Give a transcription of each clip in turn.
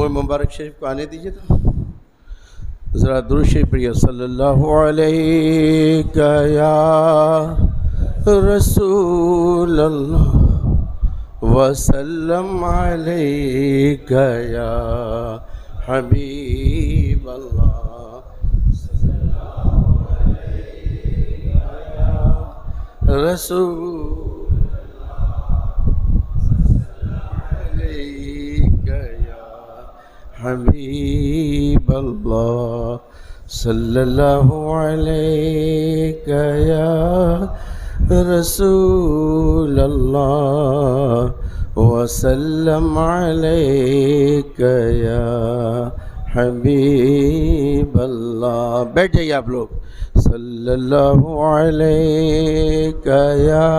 منہ مبارک شریف کو آنے دیجیے تو ذرا درود شریف پڑھیے. صلی اللہ علیہ یا رسول اللہ وسلم علیک یا حبیب اللہ رسول علیک یا حبیب اللہ صلی اللہ علیک یا رسول اللہ وسلم علیک یا حبیب اللہ. بیٹھ جائیے آپ لوگ. صلی اللہ علیک یا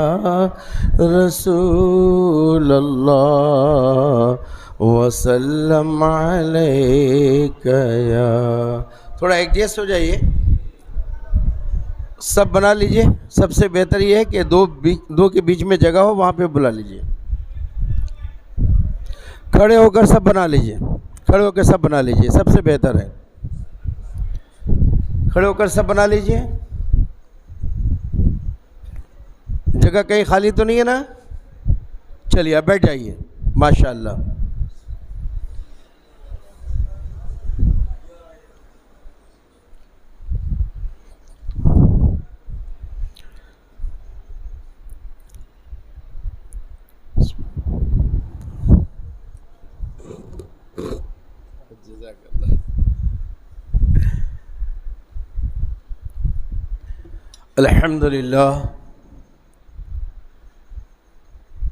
رسول اللہ وسلم علیک یا. تھوڑا ایڈجسٹ ہو جائیے, سب بنا لیجئے. سب سے بہتر یہ ہے کہ دو کے بیچ میں جگہ ہو, وہاں پہ بلا لیجئے. کھڑے ہو کر سب بنا لیجئے. کھڑے ہو کر سب بنا لیجئے, سب سے بہتر ہے. کھڑے ہو کر سب بنا لیجئے. جگہ کہیں خالی تو نہیں ہے نا؟ چلیے اب بیٹھ جائیے. ماشاءاللہ.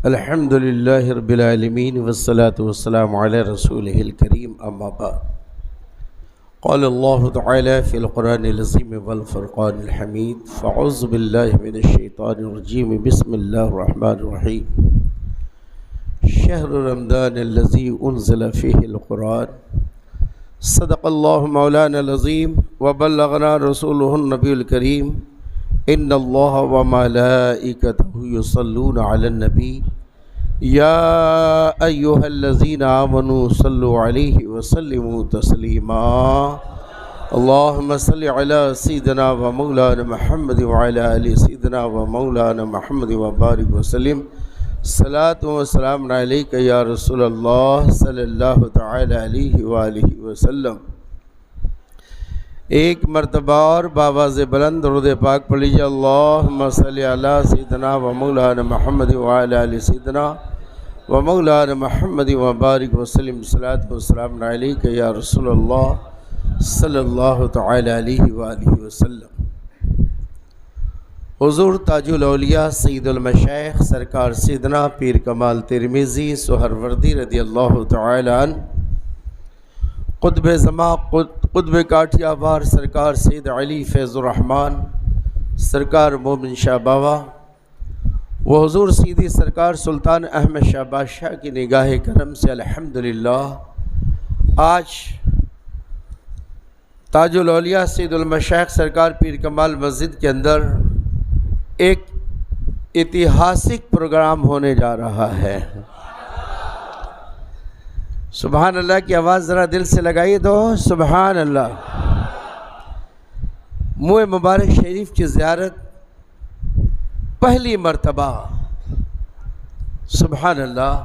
الحمد للہ رب العالمین والصلاة والسلام علی رسولہ الکریم. اما بعد. قال اللہ تعالی فی القرآن العظیم والفرقان الحمید. فاعوذ باللہ من الشیطان الرجیم. بسم اللہ الرحمن الرحیم. شہر رمضان الذی انزل فیہ القرآن. صدق اللہ مولانا العظیم وبلغنا رسولہ النبی الکریم. ان اللہ وملائکتہ یصلون علی النبی یا ایہا الذین آمنوا صلوا علیہ وسلموا تسلیما. اللہم صل علی سیدنا و مولانا محمد وعلی آل سیدنا و مولانا محمد وبارک وسلم. صلاۃ و سلام علیک یا رسول اللہ صلی اللہ تعالی علیہ وآلہ وسلم. ایک مرتبہ اور بآواز بلند درود پاک پڑھ لیجیے. اللہم صلی علی سیدنا و مولانا محمد وعلی آل سیدنا و مولانا محمد وبارک وسلم. صلاۃ و سلام علیک یا رسول اللہ صلی اللہ تعالی علیہ وآلہ وسلم. حضور تاج الاولیاء سید المشائخ سرکار سیدنا پیر کمال ترمذی سہروردی رضی اللہ تعالی عنہ, قطب زمان قطب کاٹھیا وار سرکار سید علی فیض الرحمن سرکار مومن شاہ بابا و حضور سیدی سرکار سلطان احمد شاہ بادشاہ کی نگاہ کرم سے الحمدللہ آج تاج الاولیاء سید المشائخ سرکار پیر کمال مسجد کے اندر ایک ایتہاسک پروگرام ہونے جا رہا ہے. سبحان اللہ کی آواز ذرا دل سے لگائیے تو سبحان اللہ. منہ مبارک شریف کی زیارت پہلی مرتبہ. سبحان اللہ.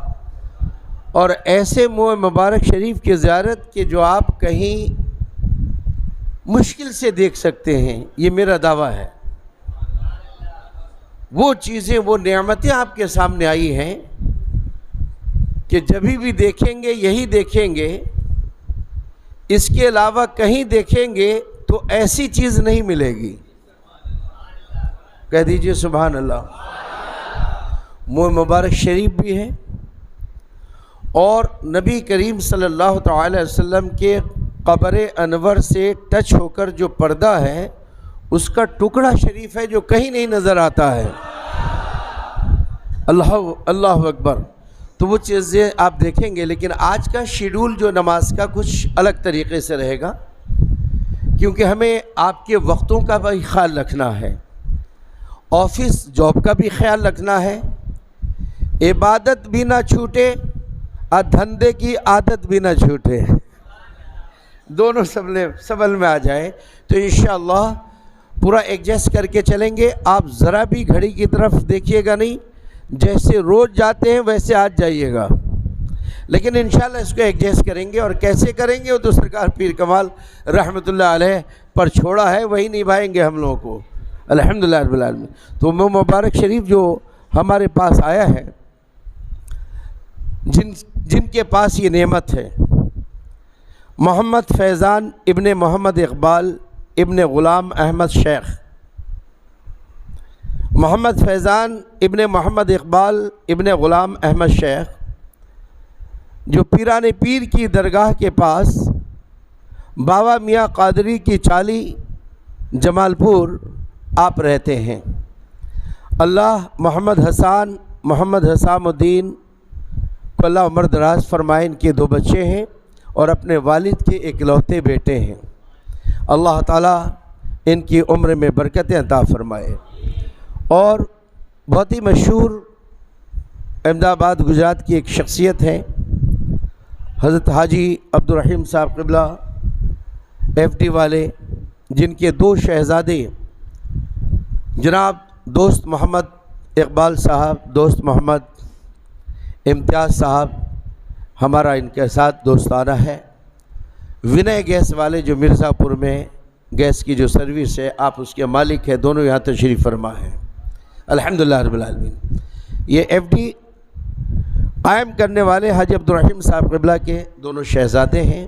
اور ایسے منہ مبارک شریف کی زیارت کہ جو آپ کہیں مشکل سے دیکھ سکتے ہیں, یہ میرا دعویٰ ہے. وہ چیزیں وہ نعمتیں آپ کے سامنے آئی ہیں کہ جبھی بھی دیکھیں گے یہی دیکھیں گے, اس کے علاوہ کہیں دیکھیں گے تو ایسی چیز نہیں ملے گی. کہہ دیجئے سبحان اللہ. منہ مبارک شریف بھی ہے اور نبی کریم صلی اللہ تعالی وسلم کے قبر انور سے ٹچ ہو کر جو پردہ ہے اس کا ٹکڑا شریف ہے جو کہیں نہیں نظر آتا ہے. اللہ اکبر. تو وہ چیزیں آپ دیکھیں گے. لیکن آج کا شیڈول جو نماز کا کچھ الگ طریقے سے رہے گا, کیونکہ ہمیں آپ کے وقتوں کا بھی خیال رکھنا ہے, آفس جاب کا بھی خیال رکھنا ہے, عبادت بھی نہ چھوٹے اور دھندے کی عادت بھی نہ چھوٹے. دونوں سبل میں آ جائے تو انشاءاللہ پورا ایڈجسٹ کر کے چلیں گے. آپ ذرا بھی گھڑی کی طرف دیکھیے گا نہیں، جیسے روز جاتے ہیں ویسے آج جائیے گا، لیکن انشاءاللہ اس کو ایڈجسٹ کریں گے. اور کیسے کریں گے وہ تو سرکار پیر کمال رحمۃ اللہ علیہ پر چھوڑا ہے، وہی نبھائیں گے ہم لوگوں کو الحمدللہ رب العالمین. تو مبارک شریف جو ہمارے پاس آیا ہے، جن کے پاس یہ نعمت ہے، محمد فیضان ابن محمد اقبال ابن غلام احمد شیخ. محمد فیضان ابن محمد اقبال ابن غلام احمد شیخ جو پیران پیر کی درگاہ کے پاس بابا میاں قادری کی چالی جمال پور آپ رہتے ہیں. اللہ محمد حسام الدین کو اللہ عمر دراز فرمائے. ان کے 2 بچے ہیں اور اپنے والد کے اکلوتے بیٹے ہیں. اللہ تعالیٰ ان کی عمر میں برکتیں عطا فرمائے. اور بہت ہی مشہور احمد آباد گجرات کی ایک شخصیت ہے حضرت حاجی عبدالرحیم صاحب قبلہ FD والے، جن کے 2 شہزادے جناب دوست محمد اقبال صاحب، دوست محمد امتیاز صاحب، ہمارا ان کے ساتھ دوستانہ ہے. ونے گیس والے جو مرزا پور میں گیس کی جو سروس ہے، آپ اس کے مالک ہیں، دونوں یہاں تشریف فرما ہیں الحمدللہ رب العالمین. یہ FD قائم کرنے والے حاجی عبدالرحیم صاحب قبلہ کے دونوں شہزادے ہیں.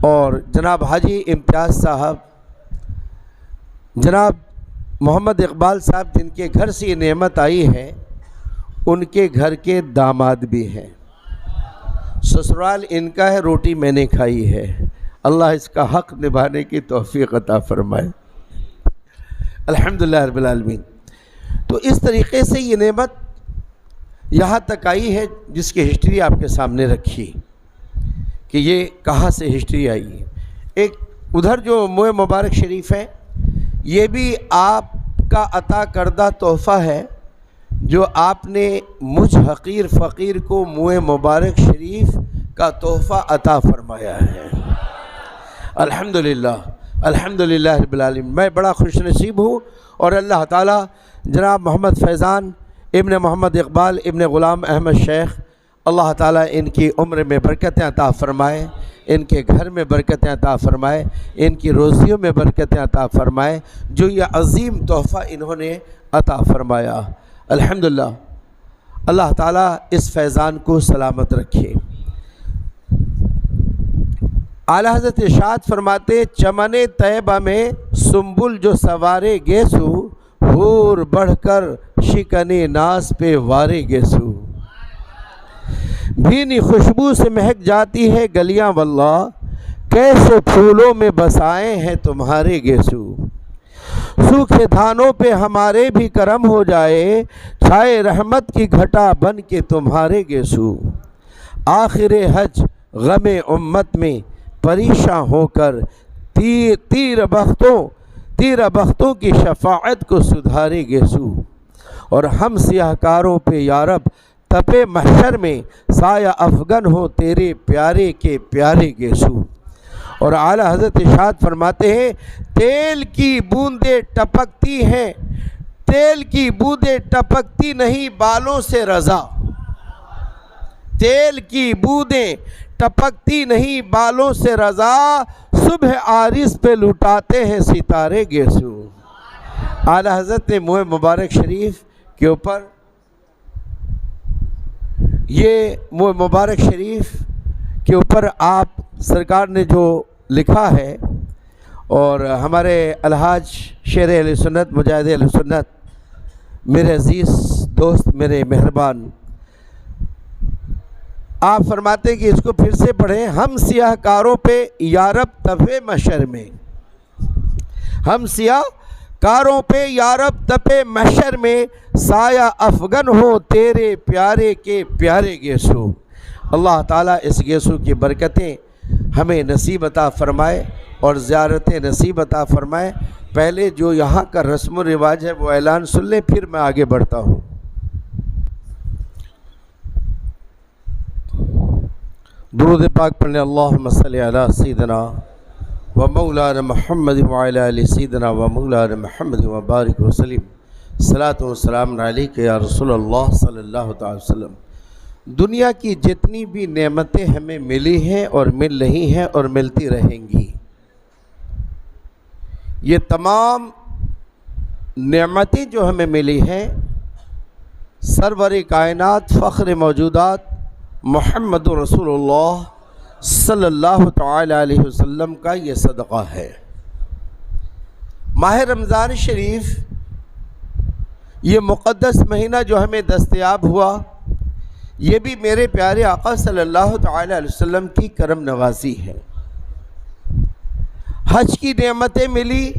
اور جناب حاجی امتیاز صاحب، جناب محمد اقبال صاحب جن کے گھر سے یہ نعمت آئی ہے، ان کے گھر کے داماد بھی ہیں. سسرال ان کا ہے، روٹی میں نے کھائی ہے. اللہ اس کا حق نبھانے کی توفیق عطا فرمائے الحمدللہ رب العالمین. تو اس طریقے سے یہ نعمت یہاں تک آئی ہے، جس کی ہسٹری آپ کے سامنے رکھی کہ یہ کہاں سے ہسٹری آئی ہے. ایک ادھر جو موئے مبارک شریف ہے، یہ بھی آپ کا عطا کردہ تحفہ ہے، جو آپ نے مجھ حقیر فقیر کو موئے مبارک شریف کا تحفہ عطا فرمایا ہے الحمدللہ الحمدللہ رب العالمین. میں بڑا خوش نصیب ہوں. اور اللہ تعالیٰ جناب محمد فیضان ابن محمد اقبال ابن غلام احمد شیخ، اللہ تعالیٰ ان کی عمر میں برکتیں عطا فرمائے، ان کے گھر میں برکتیں عطا فرمائے، ان کی روزیوں میں برکتیں عطا فرمائے، جو یہ عظیم تحفہ انہوں نے عطا فرمایا الحمدللہ. اللہ تعالیٰ اس فیضان کو سلامت رکھے. اعلیٰ حضرت ارشاد فرماتے، چمن طیبہ میں سنبل جو سوارے گیسو، حور بڑھ کر شکن ناز پہ وارے گیسو. بھینی خوشبو سے مہک جاتی ہے گلیاں واللہ، کیسے پھولوں میں بسائے ہیں تمہارے گیسو. سوکھے دھانوں پہ ہمارے بھی کرم ہو جائے، چھائے رحمت کی گھٹا بن کے تمہارے گیسو. آخر حج غم امت میں پریشاں ہو کر، تیر بختوں کی شفاعت کو سدھارے گیسو. اور ہم سیاہ کاروں پہ یارب تپے محشر میں، سایہ افغن ہو تیرے پیارے کے پیارے گیسو. اور اعلیٰ حضرت ارشاد فرماتے ہیں، تیل کی بوندیں ٹپکتی ہیں، تیل کی بوندیں ٹپکتی نہیں بالوں سے رضا. تیل کی بوندیں ٹپکتی نہیں بالوں سے رضا، صبح عارض پہ لٹاتے ہیں ستارے گیسو. اعلیٰ حضرت نے موئے مبارک شریف کے اوپر، یہ موئے مبارک شریف کے اوپر آپ سرکار نے جو لکھا ہے، اور ہمارے الحاج شیر اہل سنت مجاہد اہل سنت میرے عزیز دوست میرے مہربان، آپ فرماتے کہ اس کو پھر سے پڑھیں. ہم سیاہ کاروں پہ یارب تپے محشر میں، ہم سیاہ کاروں پہ یارب تپے محشر میں، سایہ افغن ہو تیرے پیارے کے پیارے گیسو. اللہ تعالیٰ اس گیسو کی برکتیں ہمیں نصیب عطا فرمائے اور زیارت نصیب عطا فرمائے. پہلے جو یہاں کا رسم و رواج ہے وہ اعلان سن لیں، پھر میں آگے بڑھتا ہوں. درود پاک پڑھنے اللہم صلی علی سیدنا و مولانا محمد وعلی آل سیدنا و مولانا محمد وبارک وسلم۔ صلاۃ و سلام علیک یا رسول اللہ صلی اللہ تعالی وسلم۔ دنیا کی جتنی بھی نعمتیں ہمیں ملی ہیں اور مل رہی ہیں اور ملتی رہیں گی، یہ تمام نعمتیں جو ہمیں ملی ہیں سرور کائنات فخر موجودات محمد رسول اللہ صلی اللہ تعالی علیہ وسلم کا یہ صدقہ ہے۔ ماہ رمضان شریف یہ مقدس مہینہ جو ہمیں دستیاب ہوا، یہ بھی میرے پیارے آقا صلی اللہ تعالی علیہ وسلم کی کرم نوازی ہے۔ حج کی نعمتیں ملی،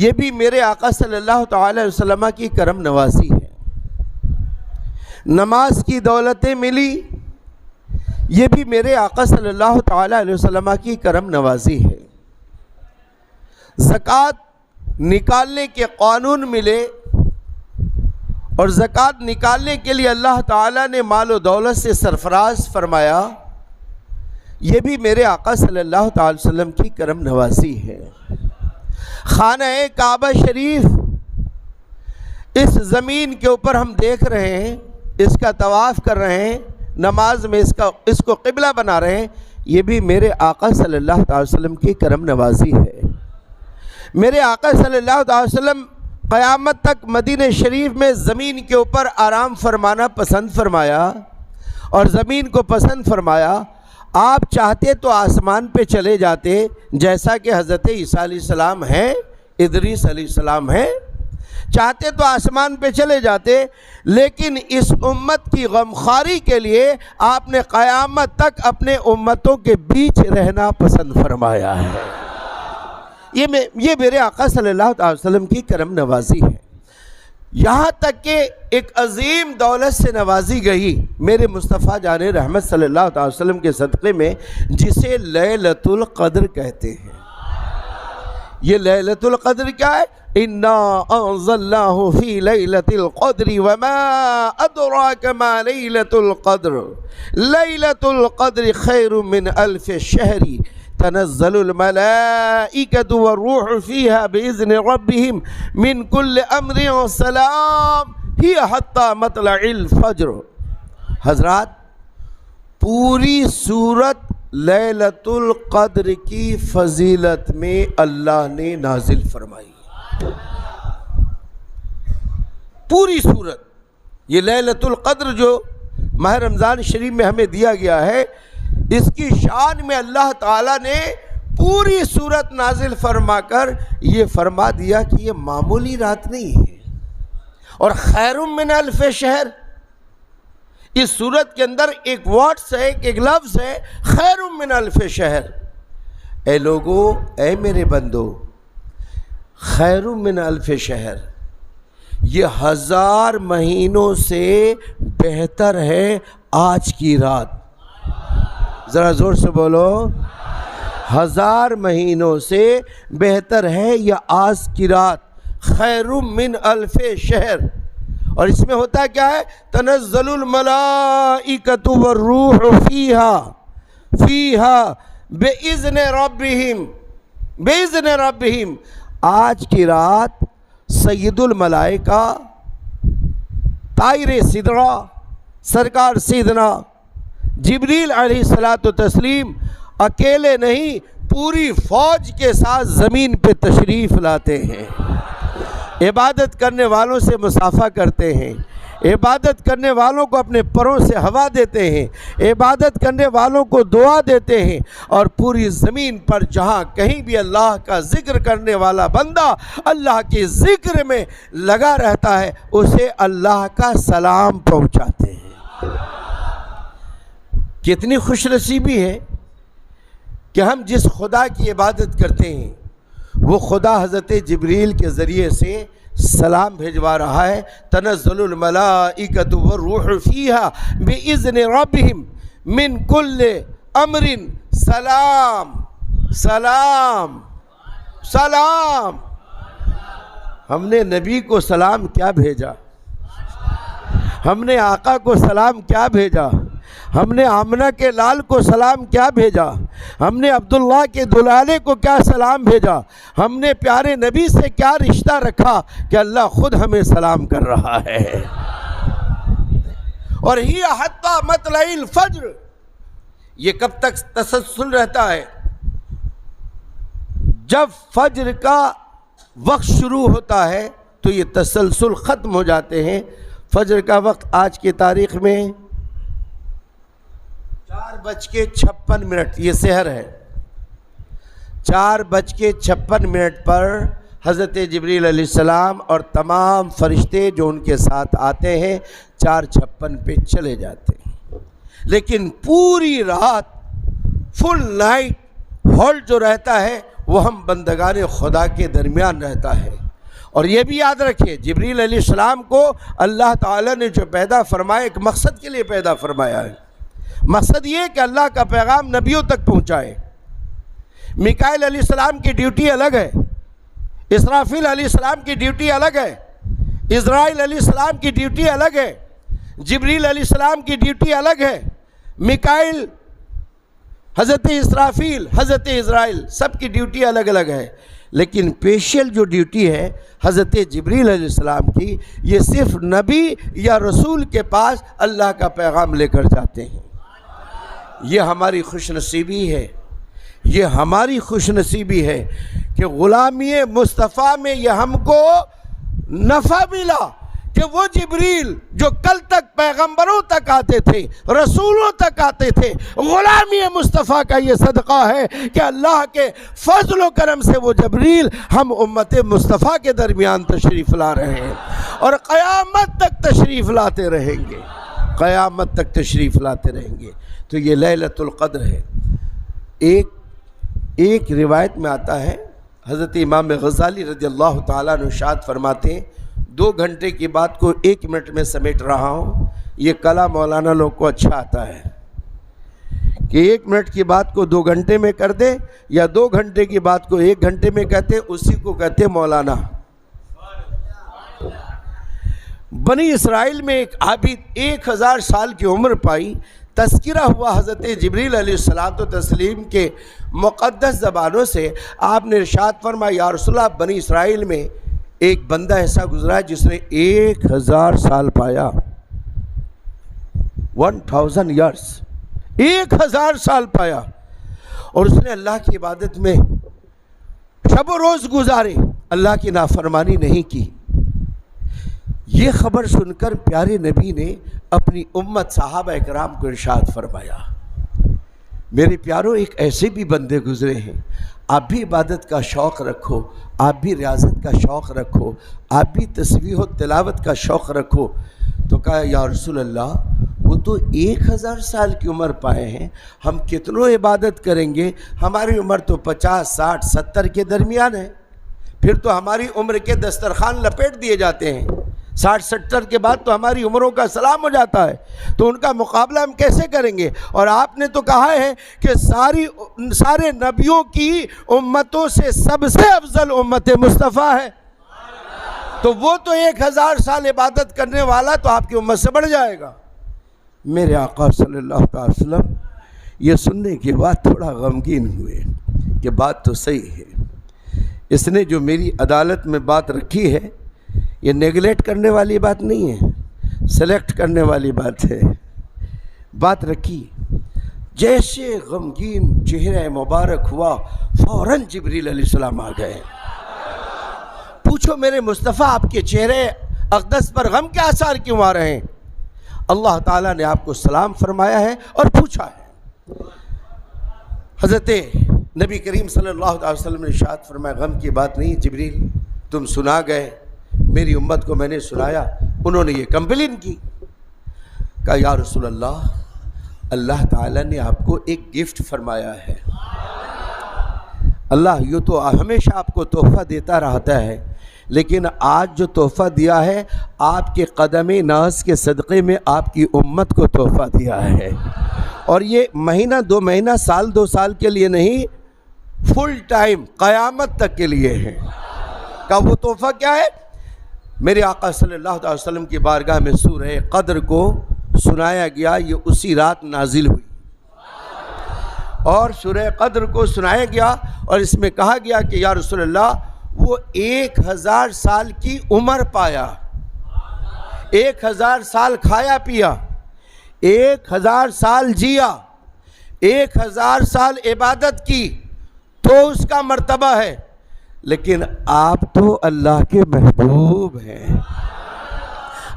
یہ بھی میرے آقا صلی اللہ تعالی علیہ وسلم کی کرم نوازی ہے۔ نماز کی دولتیں ملی، یہ بھی میرے آقا صلی اللہ تعالی علیہ وسلم کی کرم نوازی ہے۔ زکوٰۃ نکالنے کے قانون ملے اور زکوٰۃ نکالنے کے لیے اللہ تعالیٰ نے مال و دولت سے سرفراز فرمایا، یہ بھی میرے آقا صلی اللہ تعالی وسلم کی کرم نوازی ہے۔ خانہ کعبہ شریف اس زمین کے اوپر ہم دیکھ رہے ہیں، اس کا طواف کر رہے ہیں، نماز میں اس کو قبلہ بنا رہے ہیں، یہ بھی میرے آقا صلی اللہ تعالی وسلم کی کرم نوازی ہے۔ میرے آقا صلی اللہ تعالی وسلم قیامت تک مدینہ شریف میں زمین کے اوپر آرام فرمانا پسند فرمایا، اور زمین کو پسند فرمایا۔ آپ چاہتے تو آسمان پہ چلے جاتے، جیسا کہ حضرت عیسیٰ علیہ السلام ہیں، ادریس علیہ السلام ہیں، چاہتے تو آسمان پہ چلے جاتے، لیکن اس امت کی غمخواری کے لیے آپ نے قیامت تک اپنے امتوں کے بیچ رہنا پسند فرمایا ہے۔ یہ میرے آقا صلی اللہ علیہ وسلم کی کرم نوازی ہے۔ یہاں تک کہ ایک عظیم دولت سے نوازی گئی میرے مصطفیٰ جان رحمت صلی اللہ علیہ وسلم کے صدقے میں، جسے لیلۃ القدر کہتے ہیں۔ یہ لیلۃ القدر کیا ہے؟ اِنَّا أَنزَلْنَاهُ فِي لَيْلَةِ الْقَدْرِ وَمَا أَدْرَاكَ مَا لَيْلَةُ الْقَدْرِ لَيْلَةُ الْقَدْرِ خَيْرٌ مِّنْ أَلْفِ الشَّهْرِ تنزل الملائکۃ والروح فیہا بإذن ربہم من کل امر سلام ہی حتی مطلع الفجر۔ حضرات، پوری سورت لیلۃ القدر کی فضیلت میں اللہ نے نازل فرمائی۔ پوری سورت، یہ لیلۃ القدر جو ماہ رمضان شریف میں ہمیں دیا گیا ہے، اس کی شان میں اللہ تعالیٰ نے پوری سورت نازل فرما کر یہ فرما دیا کہ یہ معمولی رات نہیں ہے، اور خیر من الف شہر، اس سورت کے اندر ایک ورڈز ہے، ایک لفظ ہے، خیر من الف شہر۔ اے لوگو، اے میرے بندو، خیر من الف شہر، یہ 1000 مہینوں سے بہتر ہے آج کی رات۔ ذرا زور سے بولو، 1000 مہینوں سے بہتر ہے یہ آج کی رات، خیر من الف شہر۔ اور اس میں ہوتا کیا ہے؟ تنزل الملائکۃ والروح فیہا بإذن ربہم۔ آج کی رات سید الملائکہ طائر سدرہ سرکار سیدنا جبریل علیہ الصلاۃ والتسلیم اکیلے نہیں، پوری فوج کے ساتھ زمین پہ تشریف لاتے ہیں، عبادت کرنے والوں سے مصافحہ کرتے ہیں، عبادت کرنے والوں کو اپنے پروں سے ہوا دیتے ہیں، عبادت کرنے والوں کو دعا دیتے ہیں، اور پوری زمین پر جہاں کہیں بھی اللہ کا ذکر کرنے والا بندہ اللہ کے ذکر میں لگا رہتا ہے، اسے اللہ کا سلام پہنچاتے ہیں۔ کتنی خوش نصیبی ہے کہ ہم جس خدا کی عبادت کرتے ہیں وہ خدا حضرت جبریل کے ذریعے سے سلام بھیجوا رہا ہے۔ تنزل الملائکۃ والروح فیہا بإذن ربہم من کل امر سلام سلام سلام۔ ہم نے نبی کو سلام کیا بھیجا، ہم نے آقا کو سلام کیا بھیجا، ہم نے آمنہ کے لال کو سلام کیا بھیجا، ہم نے عبداللہ کے دلالے کو کیا سلام بھیجا، ہم نے پیارے نبی سے کیا رشتہ رکھا کہ اللہ خود ہمیں سلام کر رہا ہے۔ اور ہی حتی مطلع الفجر، یہ کب تک تسلسل رہتا ہے؟ جب فجر کا وقت شروع ہوتا ہے تو یہ تسلسل ختم ہو جاتے ہیں۔ فجر کا وقت آج کی تاریخ میں 4:56، یہ سحر ہے۔ 4:56 پر حضرت جبریل علیہ السلام اور تمام فرشتے جو ان کے ساتھ آتے ہیں 4:56 پہ چلے جاتے ہیں، لیکن پوری رات فل نائٹ ہولڈ جو رہتا ہے وہ ہم بندگان خدا کے درمیان رہتا ہے۔ اور یہ بھی یاد رکھیں، جبریل علیہ السلام کو اللہ تعالیٰ نے جو پیدا فرمایا ایک مقصد کے لیے پیدا فرمایا ہے۔ مقصد یہ کہ اللہ کا پیغام نبیوں تک پہنچائے۔ میکائیل علیہ السلام کی ڈیوٹی الگ ہے، اسرافیل علیہ السلام کی ڈیوٹی الگ ہے، اسرائیل علیہ السلام کی ڈیوٹی الگ ہے، جبریل علیہ السلام کی ڈیوٹی الگ ہے۔ میکائیل، حضرت اسرافیل، حضرت اسرائیل، سب کی ڈیوٹی الگ الگ ہے، لیکن اسپیشل جو ڈیوٹی ہے حضرت جبریل علیہ السلام کی، یہ صرف نبی یا رسول کے پاس اللہ کا پیغام لے کر جاتے ہیں۔ یہ ہماری خوش نصیبی ہے، یہ ہماری خوش نصیبی ہے کہ غلامی مصطفیٰ میں یہ ہم کو نفع ملا کہ وہ جبریل جو کل تک پیغمبروں تک آتے تھے، رسولوں تک آتے تھے، غلامی مصطفیٰ کا یہ صدقہ ہے کہ اللہ کے فضل و کرم سے وہ جبریل ہم امت مصطفیٰ کے درمیان تشریف لا رہے ہیں اور قیامت تک تشریف لاتے رہیں گے، قیامت تک تشریف لاتے رہیں گے۔ تو یہ لیلۃ القدر ہے۔ ایک روایت میں آتا ہے، حضرت امام غزالی رضی اللہ تعالیٰ عنہ ارشاد فرماتے ہیں 2 گھنٹے کی بات کو 1 منٹ میں سمیٹ رہا ہوں۔ یہ کلا مولانا لوگ کو اچھا آتا ہے کہ 1 منٹ کی بات کو 2 گھنٹے میں کر دے، یا 2 گھنٹے کی بات کو 1 گھنٹے میں کہتے، اسی کو کہتے مولانا۔ بنی اسرائیل میں ایک عابد 1000 سال کی عمر پائی، تذکرہ ہوا حضرت جبریل علیہ الصلوۃ والتسلیم کے مقدس زبانوں سے۔ آپ نے ارشاد فرمایا یا رسول اللہ، بنی اسرائیل میں ایک بندہ ایسا گزرا ہے جس نے 1000 سال پایا، 1000 ایئرس، 1000 سال پایا، اور اس نے اللہ کی عبادت میں شب و روز گزارے، اللہ کی نافرمانی نہیں کی۔ یہ خبر سن کر پیارے نبی نے اپنی امت صحابہ اکرام کو ارشاد فرمایا، میرے پیاروں، ایک ایسے بھی بندے گزرے ہیں، آپ بھی عبادت کا شوق رکھو، آپ بھی ریاضت کا شوق رکھو، آپ بھی تسبیح و تلاوت کا شوق رکھو۔ تو کہا یا رسول اللہ، وہ تو 1000 سال کی عمر پائے ہیں، ہم کتنوں عبادت کریں گے؟ ہماری عمر تو 50، 60، 70 کے درمیان ہے، پھر تو ہماری عمر کے دسترخوان لپیٹ دیے جاتے ہیں، 60، 70 کے بعد تو ہماری عمروں کا سلام ہو جاتا ہے، تو ان کا مقابلہ ہم کیسے کریں گے؟ اور آپ نے تو کہا ہے کہ سارے نبیوں کی امتوں سے سب سے افضل امت مصطفیٰ ہے، تو وہ تو 1000 سال عبادت کرنے والا تو آپ کی امت سے بڑھ جائے گا۔ میرے آقا صلی اللہ علیہ وسلم یہ سننے کے بعد تھوڑا غمگین ہوئے کہ بات تو صحیح ہے، اس نے جو میری عدالت میں بات رکھی ہے یہ نیگلیکٹ کرنے والی بات نہیں ہے، سلیکٹ کرنے والی بات ہے۔ بات رکھی، جیسے غمگین چہرہ مبارک ہوا فوراً جبریل علیہ السلام آ گئے۔ پوچھو میرے مصطفیٰ، آپ کے چہرے اقدس پر غم کے آثار کیوں آ رہے ہیں؟ اللہ تعالیٰ نے آپ کو سلام فرمایا ہے اور پوچھا ہے۔ حضرت نبی کریم صلی اللہ علیہ وسلم نے ارشاد فرمایا، غم کی بات نہیں جبریل، تم سنا گئے، میری امت کو میں نے سنایا، انہوں نے یہ کمپلین کی۔ کہا یا رسول اللہ، اللہ تعالیٰ نے آپ کو ایک گفٹ فرمایا ہے۔ اللہ یوں تو ہمیشہ آپ کو تحفہ دیتا رہتا ہے، لیکن آج جو تحفہ دیا ہے آپ کے قدم ناز کے صدقے میں آپ کی امت کو تحفہ دیا ہے، اور یہ مہینہ 2 مہینہ، سال 2 سال کے لیے نہیں، فل ٹائم قیامت تک کے لیے ہے۔ کہ وہ تحفہ کیا ہے؟ میرے آقا صلی اللہ علیہ وسلم کی بارگاہ میں سورہ قدر کو سنایا گیا، یہ اسی رات نازل ہوئی، اور سورہ قدر کو سنایا گیا، اور اس میں کہا گیا کہ یا رسول اللہ وہ 1000 سال کی عمر پایا، 1000 سال کھایا پیا، 1000 سال جیا، 1000 سال عبادت کی تو اس کا مرتبہ ہے، لیکن آپ تو اللہ کے محبوب ہیں،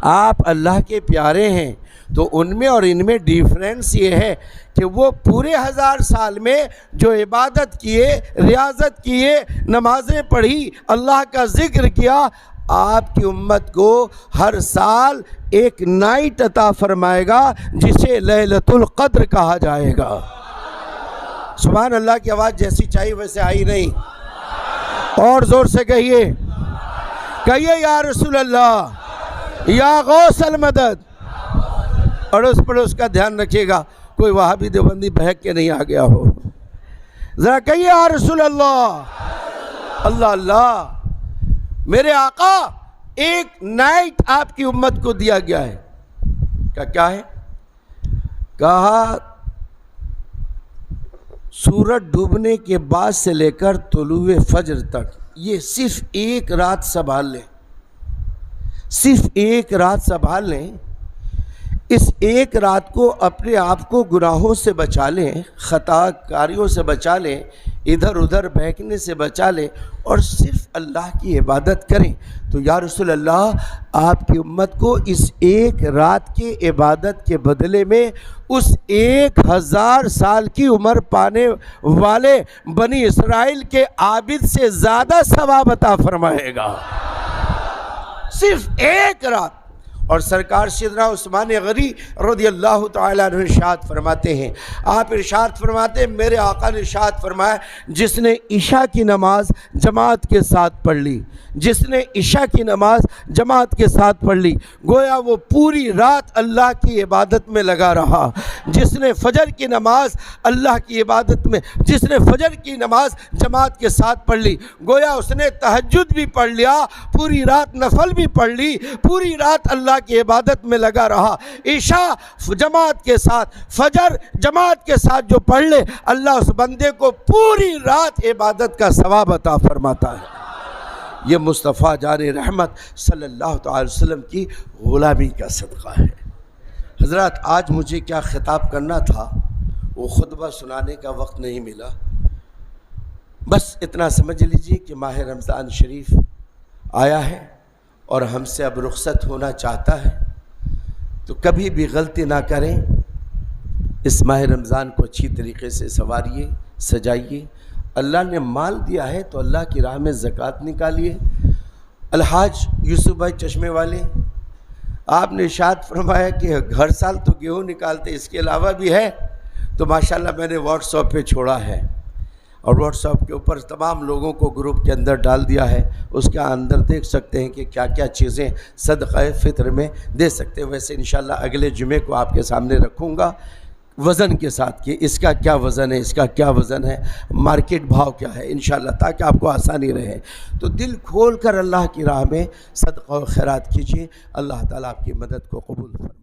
آپ اللہ کے پیارے ہیں، تو ان میں اور ان میں ڈیفرنس یہ ہے کہ وہ پورے 1000 سال میں جو عبادت کیے، ریاضت کیے، نمازیں پڑھی، اللہ کا ذکر کیا، آپ کی امت کو ہر سال ایک نائٹ عطا فرمائے گا جسے لیلۃ القدر کہا جائے گا۔ سبحان اللہ کی آواز جیسی چاہیے ویسے آئی نہیں، اور زور سے کہیے یا رسول اللہ، یا غوث المدد۔ اڑوس پڑوس کا دھیان رکھیے گا، کوئی وہابی دیوبندی بہک کے نہیں آ گیا ہو، ذرا کہیے یا رسول اللہ، اللہ اللہ۔ میرے آقا ایک نائٹ آپ کی امت کو دیا گیا ہے، کیا ہے؟ کہا سورج ڈوبنے کے بعد سے لے کر طلوع فجر تک یہ صرف ایک رات سنبھال لیں، صرف ایک رات سنبھال لیں، اس ایک رات کو اپنے آپ کو گناہوں سے بچا لیں، خطا کاریوں سے بچا لیں، ادھر ادھر بہکنے سے بچا لیں، اور صرف اللہ کی عبادت کریں، تو یا رسول اللہ آپ کی امت کو اس ایک رات کی عبادت کے بدلے میں اس 1000 سال کی عمر پانے والے بنی اسرائیل کے عابد سے زیادہ ثواب عطا فرمائے گا، صرف ایک رات۔ اور سرکار سیدنا عثمان غنی رضی اللہ تعالیٰ عنہ ارشاد فرماتے ہیں، آپ ارشاد فرماتے ہیں، میرے آقا نے ارشاد فرمایا، جس نے عشاء کی نماز جماعت کے ساتھ پڑھ لی، جس نے عشاء کی نماز جماعت کے ساتھ پڑھ لی، گویا وہ پوری رات اللہ کی عبادت میں لگا رہا۔ جس نے فجر کی نماز اللہ کی عبادت میں، جس نے فجر کی نماز جماعت کے ساتھ پڑھ لی، گویا اس نے تہجد بھی پڑھ لیا، پوری رات نفل بھی پڑھ لی، پوری رات اللہ کی عبادت میں لگا رہا۔ عشاء جماعت کے ساتھ، فجر جماعت کے ساتھ جو پڑھ لے، اللہ اس بندے کو پوری رات عبادت کا ثواب عطا فرماتا ہے۔ یہ مصطفیٰ جان رحمت صلی اللہ تعالی وسلم کی غلامی کا صدقہ ہے۔ حضرات آج مجھے کیا خطاب کرنا تھا وہ خطبہ سنانے کا وقت نہیں ملا، بس اتنا سمجھ لیجئے کہ ماہ رمضان شریف آیا ہے اور ہم سے اب رخصت ہونا چاہتا ہے، تو کبھی بھی غلطی نہ کریں، اس ماہ رمضان کو اچھی طریقے سے سنواریے، سجائیے۔ اللہ نے مال دیا ہے تو اللہ کی راہ میں زکوٰۃ نکالیے۔ الحاج یوسف بھائی چشمے والے، آپ نے ارشاد فرمایا کہ ہر سال تو گیہوں نکالتے، اس کے علاوہ بھی ہے، تو ماشاءاللہ میں نے واٹس ایپ پہ چھوڑا ہے، اور واٹس ایپ کے اوپر تمام لوگوں کو گروپ کے اندر ڈال دیا ہے، اس کے اندر دیکھ سکتے ہیں کہ کیا کیا چیزیں صدقہ فطر میں دے سکتے ہیں۔ ویسے انشاءاللہ اگلے جمعے کو آپ کے سامنے رکھوں گا وزن کے ساتھ کہ اس کا کیا وزن ہے، اس کا کیا وزن ہے، مارکیٹ بھاؤ کیا ہے انشاءاللہ، تاکہ آپ کو آسانی رہے۔ تو دل کھول کر اللہ کی راہ میں صدقہ و خیرات کیجیے، اللہ تعالیٰ آپ کی مدد کو قبول فرمائے۔